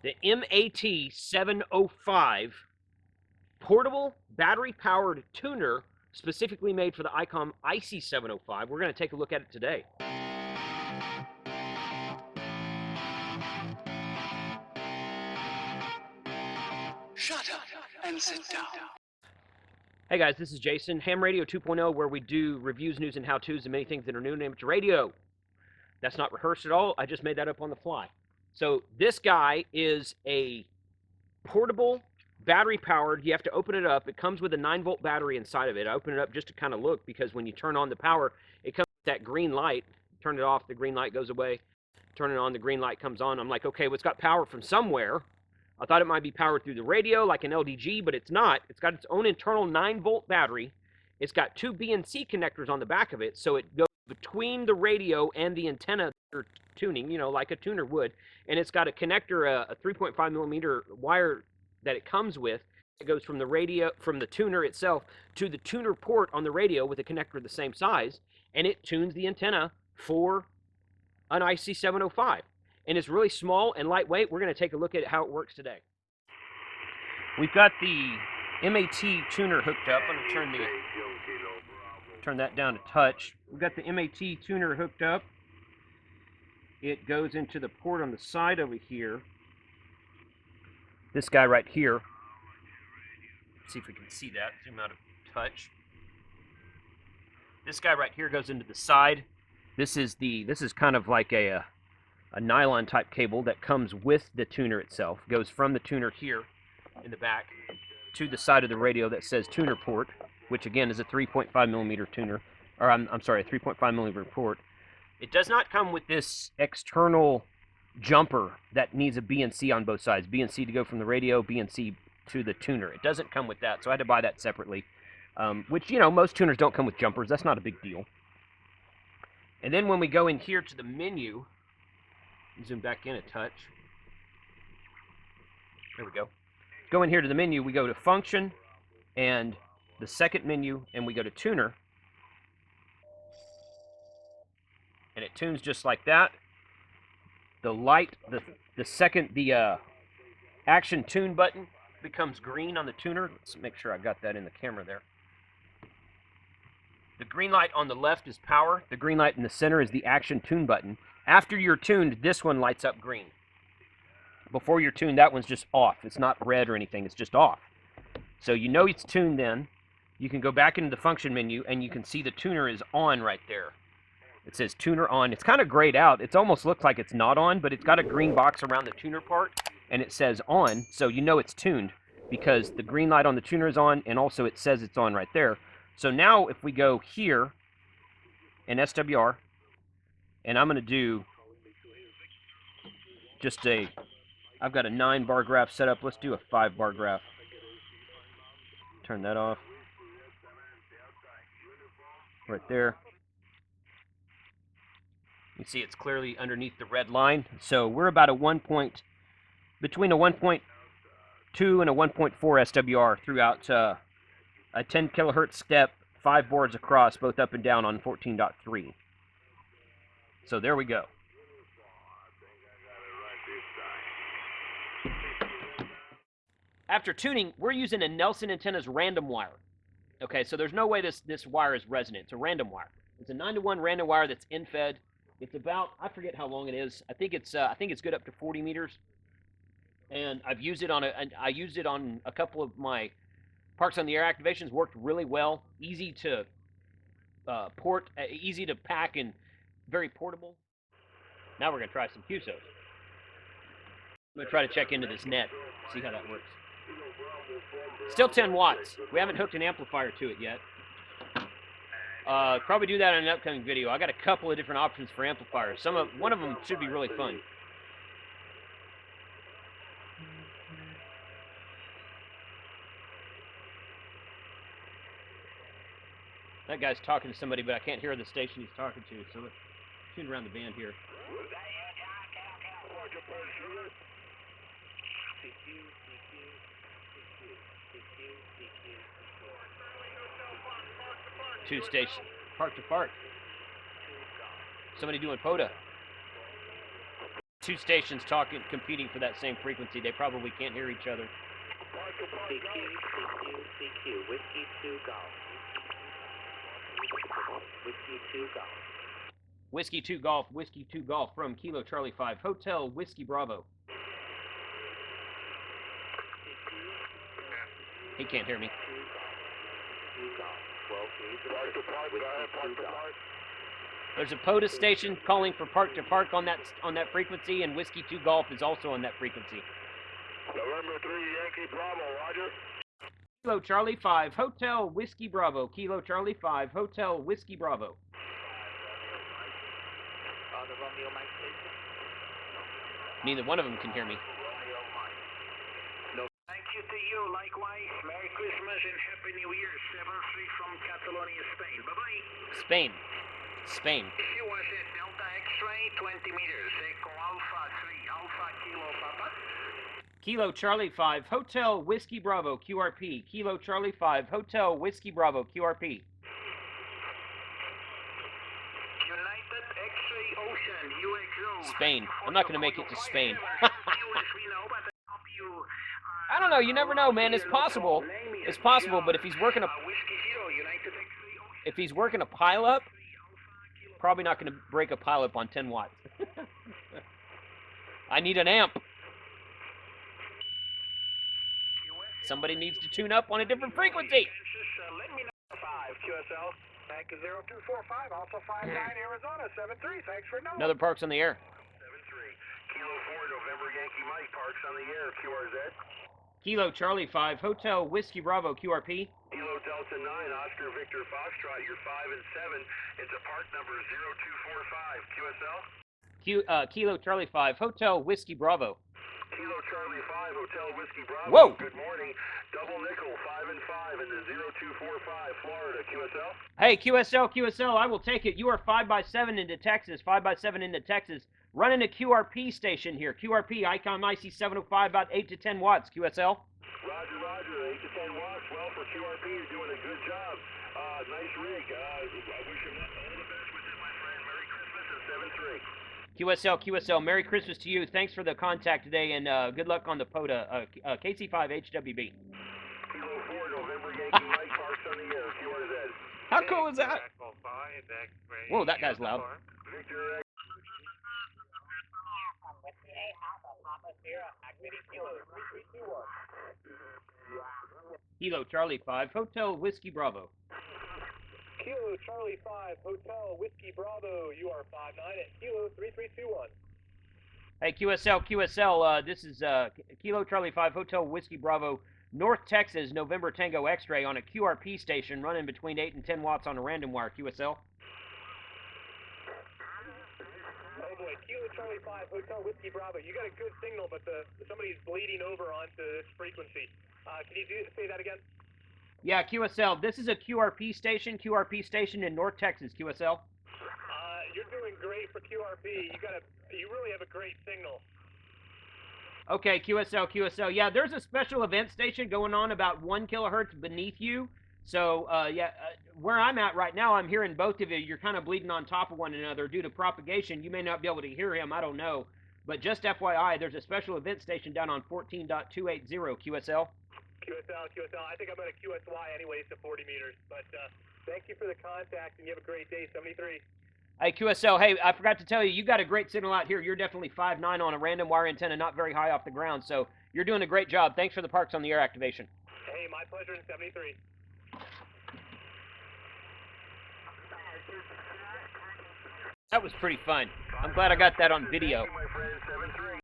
the mAT-705 portable battery-powered tuner specifically made for the Icom IC-705. We're going to take a look at it today. Shut up and sit down. Hey guys, this is Jason, Hamradio 2.0, where we do reviews, news, and how-tos and many things that are new in amateur radio. That's not rehearsed at all. I just made that up on the fly. So this guy is a portable, battery-powered. You have to open it up. It comes with a 9-volt battery inside of it. I open it up just to kind of look, because when you turn on the power, it comes with that green light. Turn it off, the green light goes away. Turn it on, the green light comes on. I'm like, okay, well, it's got power from somewhere. I thought it might be powered through the radio like an LDG, but it's not. It's got its own internal 9-volt battery. It's got 2 BNC connectors on the back of it, so it goes between the radio and the antenna for tuning, you know, like a tuner would. And it's got a connector, a 3.5 millimeter wire that it comes with. It goes from the radio, from the tuner itself to the tuner port on the radio with a connector the same size, and it tunes the antenna for an IC-705. And it's really small and lightweight. We're going to take a look at how it works today. We've got the mAT tuner hooked up. I'm going to turn that down to touch. We've got the mAT tuner hooked up. It goes into the port on the side over here. This guy right here. Let's see if we can see that. Zoom out of touch. This guy right here goes into the side. This is kind of like a nylon type cable that comes with the tuner itself. Goes from the tuner here in the back to the side of the radio that says tuner port, which again is a 3.5 millimeter tuner, or I'm sorry, a 3.5 millimeter port. It does not come with this external jumper that needs a BNC on both sides. BNC to go from the radio, BNC to the tuner. It doesn't come with that, so I had to buy that separately, which, you know, most tuners don't come with jumpers. That's not a big deal. And then when we go in here to the menu, zoom back in a touch. There we go. Go in here to the menu, we go to function, and the second menu, and we go to tuner. And it tunes just like that. The light, the action tune button becomes green on the tuner. Let's make sure I got that in the camera there. The green light on the left is power. The green light in the center is the action tune button. After you're tuned, this one lights up green. Before you're tuned, that one's just off. It's not red or anything. It's just off. So you know it's tuned then. You can go back into the function menu, and you can see the tuner is on right there. It says tuner on. It's kind of grayed out. It almost looks like it's not on, but it's got a green box around the tuner part, and it says on, so you know it's tuned because the green light on the tuner is on, and also it says it's on right there. So now if we go here in SWR, and I'm going to do just I've got a 9-bar graph set up. Let's do a 5-bar graph. Turn that off. Right there. You see it's clearly underneath the red line. So we're about between a 1.2 and a 1.4 SWR throughout a 10 kilohertz step, 5 boards across, both up and down on 14.3. So there we go. After tuning, we're using a Nelson Antennas random wire. Okay, so there's no way this wire is resonant. It's a random wire. It's a 9-to-1 random wire that's in-fed. It's about, I forget how long it is. I think it's good up to 40 meters. And I used it on a couple of my Parks on the Air activations. Worked really well. Easy to port, easy to pack, and very portable. Now we're gonna try some QSOs. I'm gonna try to check into this net, see how that works. Still 10 watts. We haven't hooked an amplifier to it yet. Probably do that in an upcoming video. I got a couple of different options for amplifiers. One of them should be really fun. That guy's talking to somebody, but I can't hear the station he's talking to, so let's tune around the band here. Two stations, park to park. Somebody doing POTA. Two stations talking, competing for that same frequency. They probably can't hear each other. CQ, Whiskey 2 Golf. Whiskey 2 Golf. Whiskey 2 Golf, Whiskey 2 Golf from Kilo Charlie 5, Hotel Whiskey Bravo. He can't hear me. There's a POTUS station calling for park to park on that frequency, and Whiskey 2 Golf is also on that frequency. November 3 Yankee Bravo, Roger. Kilo Charlie 5, Hotel Whiskey Bravo. Kilo Charlie 5, Hotel Whiskey Bravo. The Romeo Mike station. Neither one of them can hear me. Thank you to you, likewise. Merry Christmas and Happy New Year. 7-3 from Catalonia, Spain. Bye-bye. Spain. Spain. QS at Delta X-ray, 20 meters. Echo Alpha 3, Alpha Kilo Papa. Kilo Charlie 5, Hotel Whiskey Bravo, QRP. Kilo Charlie 5, Hotel Whiskey Bravo, QRP. United X-ray Ocean, UXO. Spain. I'm not going to make it to Spain. I don't know. You never know, man. It's possible. It's possible, but if he's working a pileup, probably not going to break a pileup on 10 watts. I need an amp. Somebody needs to tune up on a different frequency. Let me know. 5 QSL. Back to 0245, Alpha 59, Arizona, 73. Thanks for knowing. Another park's on the air. 73. Kilo 4, November Yankee Mike, parks on the air, QRZ. Kilo Charlie 5, Hotel Whiskey Bravo, QRP. Kilo Delta 9, Oscar Victor Foxtrot, you're 5 and 7. It's a park number 0245, QSL. Kilo Charlie 5, Hotel Whiskey Bravo. Kilo Charlie 5, Hotel Whiskey Bravo. Whoa! Good morning. Double nickel, 5 and 5 in the 0245, Florida, QSL. Hey, QSL, I will take it. You are 5x7 into Texas, 5x7 into Texas. Running a QRP station here. QRP, Icom IC-705, about 8 to 10 watts, QSL. Roger, 8 to 10 watts. Well, for QRP, you're doing a good job. Nice rig. I wish you all the best with it, my friend. Merry Christmas and 7-3. QSL, Merry Christmas to you. Thanks for the contact today, and good luck on the POTA. KC5HWB. Kilo 4, November Yankee Mike, parks on the air, QRZ. How cool is that? Whoa, that guy's loud. Victor Kilo Charlie 5, Hotel Whiskey Bravo. Kilo Charlie 5, Hotel Whiskey Bravo, you are 5-9 at Kilo 3321. Hey, QSL, this is Kilo Charlie 5, Hotel Whiskey Bravo, North Texas, November Tango X-ray on a QRP station running between 8 and 10 watts on a random wire, QSL. Oh boy, Kilo Charlie 5, Hotel Whiskey Bravo, you got a good signal, but somebody's bleeding over onto this frequency. Can you say that again? Yeah, QSL, this is a QRP station in North Texas, QSL. You're doing great for QRP. You really have a great signal. Okay, QSL. Yeah, there's a special event station going on about 1 kilohertz beneath you. So, where I'm at right now, I'm hearing both of you. You're kind of bleeding on top of one another due to propagation. You may not be able to hear him. I don't know. But just FYI, there's a special event station down on 14.280, QSL. QSL. I think I'm at a QSY anyways to 40 meters. But thank you for the contact, and you have a great day, 73. Hey, QSL, hey, I forgot to tell you, you got a great signal out here. You're definitely 5'9" on a random wire antenna, not very high off the ground. So you're doing a great job. Thanks for the parks on the air activation. Hey, my pleasure in 73. That was pretty fun. I'm glad I got that on video.